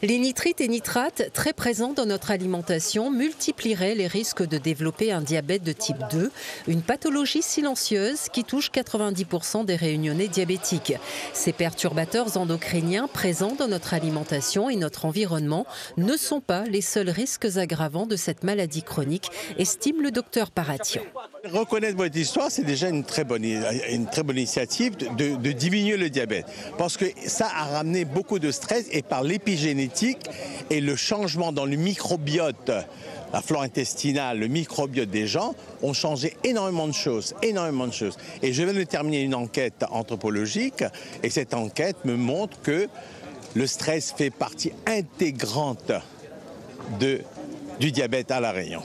Les nitrites et nitrates, très présents dans notre alimentation, multiplieraient les risques de développer un diabète de type 2, une pathologie silencieuse qui touche 90% des Réunionnais diabétiques. Ces perturbateurs endocriniens présents dans notre alimentation et notre environnement ne sont pas les seuls risques aggravants de cette maladie chronique, estime le docteur Paratian. Reconnaître votre histoire, c'est déjà une très bonne initiative de diminuer le diabète. Parce que ça a ramené beaucoup de stress et par l'épigénétique et le changement dans le microbiote, la flore intestinale, le microbiote des gens ont changé énormément de choses. Et je viens de terminer une enquête anthropologique et cette enquête me montre que le stress fait partie intégrante du diabète à La Réunion.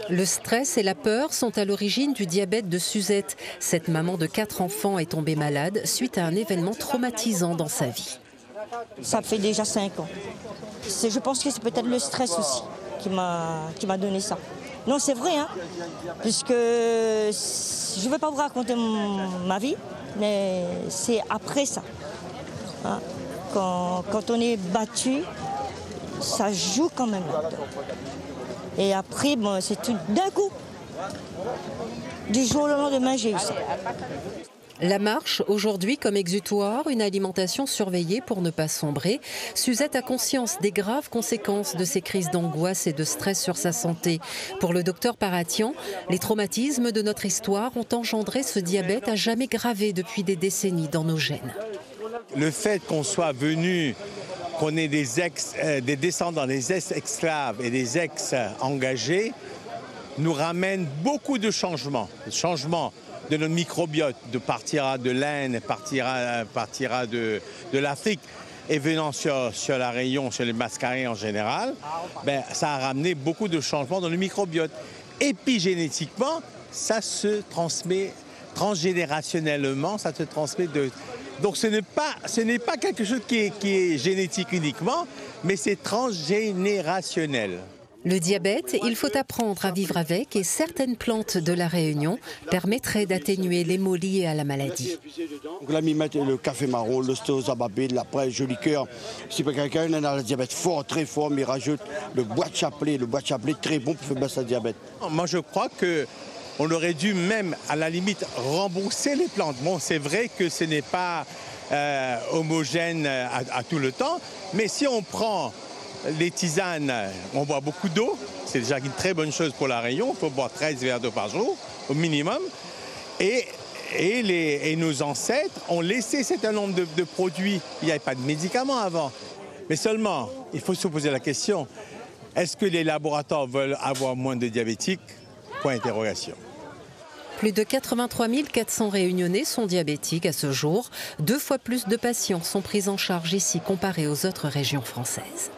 Le stress et la peur sont à l'origine du diabète de Suzette. Cette maman de 4 enfants est tombée malade suite à un événement traumatisant dans sa vie. Ça fait déjà 5 ans. Je pense que c'est peut-être le stress aussi qui m'a donné ça. Non, c'est vrai, hein, puisque je ne vais pas vous raconter ma vie, mais c'est après ça. Hein. Quand on est battu, ça joue quand même. Et après, bon, c'est tout d'un coup. Du jour au lendemain, j'ai eu ça. La marche, aujourd'hui comme exutoire, une alimentation surveillée pour ne pas sombrer. Suzette a conscience des graves conséquences de ces crises d'angoisse et de stress sur sa santé. Pour le docteur Paratian, les traumatismes de notre histoire ont engendré ce diabète à jamais gravé depuis des décennies dans nos gènes. Le fait qu'on soit venu, qu'on ait des descendants, des ex-esclaves et des ex-engagés, nous ramène beaucoup de changements. De notre microbiote, partira de l'Inde, partira de l'Afrique, et venant sur La Réunion, sur les Mascarets en général, ça a ramené beaucoup de changements dans le microbiote. Épigénétiquement, ça se transmet transgénérationnellement, ça se transmet de... Donc ce n'est pas quelque chose qui est génétique uniquement, mais c'est transgénérationnel. Le diabète, il faut apprendre à vivre avec et certaines plantes de La Réunion permettraient d'atténuer les maux liés à la maladie. Donc là, ils mettent le café marron, le stéosababé, la presse, joli cœur. Si quelqu'un a le diabète fort, très fort, mais il rajoute le bois de chapelet. Le bois de chapelet très bon pour faire baisser le diabète. Moi, je crois qu'on aurait dû même, à la limite, rembourser les plantes. Bon, c'est vrai que ce n'est pas homogène à tout le temps, mais si on prend les tisanes, on boit beaucoup d'eau, c'est déjà une très bonne chose pour La Réunion, il faut boire 13 verres d'eau par jour, au minimum. Et nos ancêtres ont laissé un certain nombre de produits. Il n'y avait pas de médicaments avant. Mais seulement, il faut se poser la question, est-ce que les laboratoires veulent avoir moins de diabétiques? Point d'interrogation. Plus de 83 400 Réunionnais sont diabétiques à ce jour. 2 fois plus de patients sont pris en charge ici comparé aux autres régions françaises.